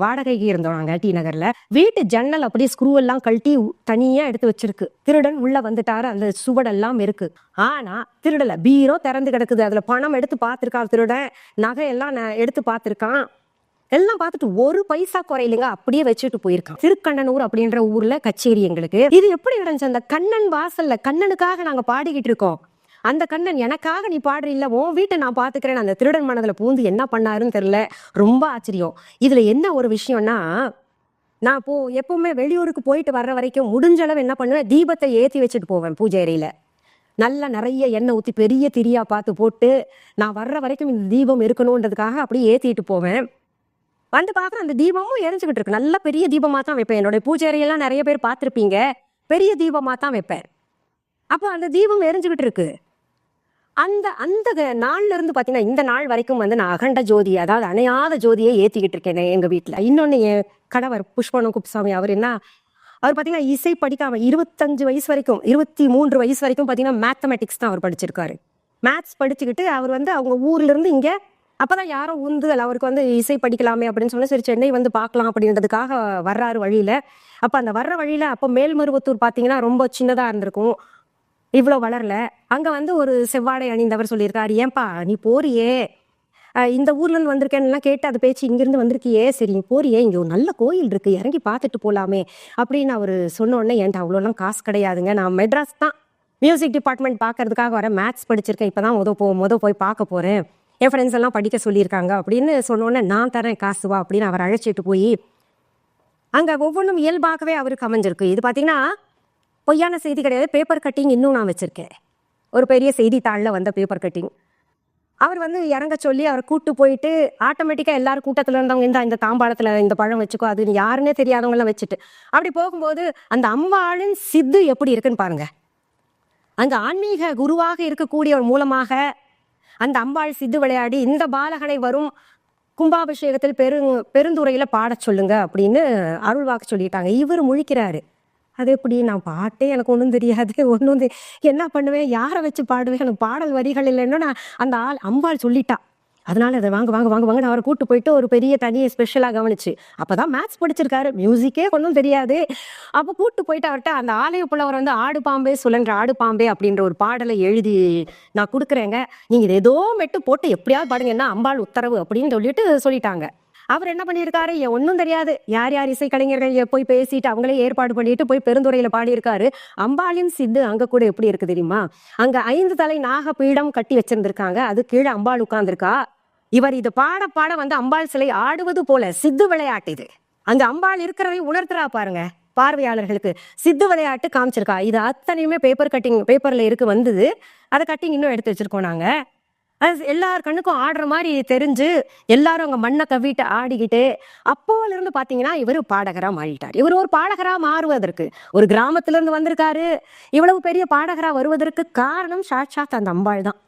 வாடகைக்கு இருந்தோம் நாங்க டி நகர்ல. வீட்டு ஜன்னல் அப்படியே ஸ்க்ரூ எல்லாம் கழட்டி தனியா எடுத்து வச்சிருக்கு. திருடன் உள்ள வந்துட்டாரு, அந்த சுவடெல்லாம் இருக்கு. ஆனா திருடல. பீரோ திறந்து கிடக்குது, அதுல பணம் எடுத்து பார்த்திருக்கான் திருடன், நகையெல்லாம் எடுத்து பார்த்திருக்கான். எல்லாம் பார்த்துட்டு ஒரு பைசா குறையிலுங்க, அப்படியே வச்சுட்டு போயிருக்கான். திருக்கண்ணனூர் அப்படின்ற ஊர்ல கச்சேரி எங்களுக்கு. இது எப்படி நடந்துச்சு? அந்த கண்ணன் வாசல்ல கண்ணனுக்காக நாங்க பாடிக்கிட்டு இருக்கோம். அந்த கண்ணன் எனக்காக நீ பாடுற இல்ல, உன் வீட்டை நான் பாத்துக்கிறேன். அந்த திருடன் மனதுல பூந்து என்ன பண்ணாருன்னு தெரியல. ரொம்ப ஆச்சரியம். இதுல என்ன ஒரு விஷயம்னா, நான் எப்பவுமே வெளியூருக்கு போயிட்டு வர்ற வரைக்கும் முடிஞ்ச அளவு என்ன பண்ணுவேன், தீபத்தை ஏத்தி வச்சுட்டு போவேன் பூஜை அறையில. நல்லா நிறைய எண்ணெய் ஊத்தி பெரிய திரியா பார்த்து போட்டு நான் வர்ற வரைக்கும் இந்த தீபம் இருக்கணும்ன்றதுக்காக அப்படியே ஏத்திட்டு போவேன். வந்து பார்க்குறேன், அந்த தீபமும் எரிஞ்சுக்கிட்டு இருக்கு. நல்ல பெரிய தீபமாக தான் வைப்பேன். என்னுடைய பூஜை அறையெல்லாம் நிறைய பேர் பார்த்துருப்பீங்க, பெரிய தீபமாக தான் வைப்பேன். அப்போ அந்த தீபம் எரிஞ்சுக்கிட்டு இருக்கு. அந்த அந்த நாள்ல இருந்து பார்த்தீங்கன்னா இந்த நாள் வரைக்கும் வந்து நான் அகண்ட ஜோதி, அதாவது அணையாத ஜோதியை ஏற்றிக்கிட்டு இருக்கேன் எங்கள் வீட்டில். இன்னொன்று என் கணவர் புஷ்பவனம் குப்புசாமி, அவர் பார்த்தீங்கன்னா இசை படிக்காம 25 வயசு வரைக்கும் 23 வயசு வரைக்கும் பார்த்தீங்கன்னா மேத்தமெட்டிக்ஸ் தான் அவர் படிச்சிருக்காரு. மேத்ஸ் படிச்சுக்கிட்டு அவர் அவங்க ஊர்ல இருந்து இங்கே அப்பதான் யாரோ உந்துதல் அவருக்கு இசை படிக்கலாமே அப்படின்னு சொல்லி சரி சென்னை வந்து பார்க்கலாம் அப்படின்றதுக்காக வர்றாரு வழியில. அப்ப அந்த வர்ற வழியில அப்போ மேல்மருவத்தூர் பார்த்தீங்கன்னா ரொம்ப சின்னதா இருந்திருக்கும், இவ்வளோ வளரல. அங்க ஒரு செவ்வாடை அணிந்தவர் சொல்லியிருக்காரு, ஏன்பா நீ போறியே, இந்த ஊர்ல இருந்து வந்திருக்கேன்னு கேட்டு அது பேச்சு இங்கிருந்து வந்திருக்கியே, சரி நீ போறியே, இங்க ஒரு நல்ல கோயில் இருக்கு, இறங்கி பார்த்துட்டு போலாமே அப்படின்னு அவர் சொன்ன உடனே, ஏன்டா அவ்வளோலாம் காசு கிடையாதுங்க, நான் மெட்ராஸ் தான் மியூசிக் டிபார்ட்மெண்ட் பார்க்கறதுக்காக வரேன், மேத்ஸ் படிச்சிருக்கேன், இப்பதான் முத போய் பார்க்க போறேன், என் ஃப்ரெண்ட்ஸ் எல்லாம் படிக்க சொல்லியிருக்காங்க அப்படின்னு சொன்னோன்னே, நான் தரேன் காசு வா அப்படின்னு அவர் அழைச்சிட்டு போய் அங்கே ஒவ்வொன்றும் இயல்பாகவே அவருக்கு அமைஞ்சிருக்கு. இது பார்த்தீங்கன்னா பொய்யான செய்தி கிடையாது, பேப்பர் கட்டிங் இன்னும் நான் வச்சுருக்கேன். ஒரு பெரிய செய்தித்தாளில் வந்த பேப்பர் கட்டிங். அவர் இறங்க சொல்லி அவரை கூப்பிட்டு போயிட்டு ஆட்டோமேட்டிக்காக எல்லாரும் கூட்டத்தில் இருந்தவங்க இந்த தாம்பாளத்தில் இந்த பழம் வச்சுக்கோ, அது யாருன்னே தெரியாதவங்களாம் வச்சுட்டு அப்படி போகும்போது அந்த அம்பாளின் சித்து எப்படி இருக்குன்னு பாருங்க. அங்கே ஆன்மீக குருவாக இருக்கக்கூடியவர் மூலமாக அந்த அம்பாள் சித்து விளையாடி இந்த பாலகனை வரும் கும்பாபிஷேகத்தில் பெருந்துறையில பாட சொல்லுங்க அப்படின்னு அருள்வாக்கு சொல்லிட்டாங்க. இவர் முழிக்கிறாரு, அது எப்படி, நான் பாட்டே எனக்கு ஒன்றும் தெரியாது, என்ன பண்ணுவேன், யாரை வச்சு பாடுவேன், எனக்கு பாடல் வரிகள் இல்லைன்னு நான் அந்த அம்பாள் சொல்லிட்டா, அதனால அதை வாங்க வாங்க வாங்க வாங்க அவரை கூட்டு போயிட்டு ஒரு பெரிய தனியை ஸ்பெஷலாக கவனிச்சு. அப்போதான் மேத்ஸ் படிச்சிருக்காரு, மியூசிக்கே ஒன்றும் தெரியாது. அப்போ கூட்டு போயிட்டு அவர்கிட்ட அந்த ஆலய புலவர் ஆடு பாம்பே சுழன்ற ஆடு பாம்பே அப்படின்ற ஒரு பாடலை எழுதி நான் கொடுக்குறேங்க, நீங்கள் இதை ஏதோ மெட்டு போட்டு எப்படியாவது பாடுங்க, என்ன அம்பாள் உத்தரவு அப்படின்னு சொல்லிட்டாங்க. அவர் என்ன பண்ணியிருக்காரு, ஒன்றும் தெரியாது, யார் யார் இசைக்கலைஞர்கள் போய் பேசிட்டு அவங்களே ஏற்பாடு பண்ணிட்டு போய் பெருந்துறையில் பாடியிருக்காரு. அம்பாளின் சித்து அங்கே கூட எப்படி இருக்கு தெரியுமா, அங்கே 5 தலை நாகபீடம் கட்டி வச்சிருந்திருக்காங்க, அது கீழே அம்பாள் உட்கார்ந்துருக்கா. இவர் இது பாட பாட அம்பாள் சிலை ஆடுவது போல சித்து விளையாட்டு, இது அங்க அம்பாள் இருக்கிறதை உணர்த்துறா பாருங்க பார்வையாளர்களுக்கு, சித்து விளையாட்டு காமிச்சிருக்கா. இது அத்தனையுமே பேப்பர்ல இருக்கு வந்தது, அதை கட்டிங் இன்னும் எடுத்து வச்சிருக்கோம் நாங்க. அது எல்லார் கண்ணுக்கும் ஆடுற மாதிரி தெரிஞ்சு எல்லாரும் அங்க மண்ணை கவிட்டு ஆடிக்கிட்டு, அப்போல இருந்து பாத்தீங்கன்னா இவர் பாடகரா மாறிட்டார். இவர் ஒரு பாடகரா மாறுவதற்கு, ஒரு கிராமத்துல இருந்து வந்திருக்காரு, இவ்வளவு பெரிய பாடகரா வருவதற்கு காரணம் சாட்சாத் அந்த அம்பாள் தான்.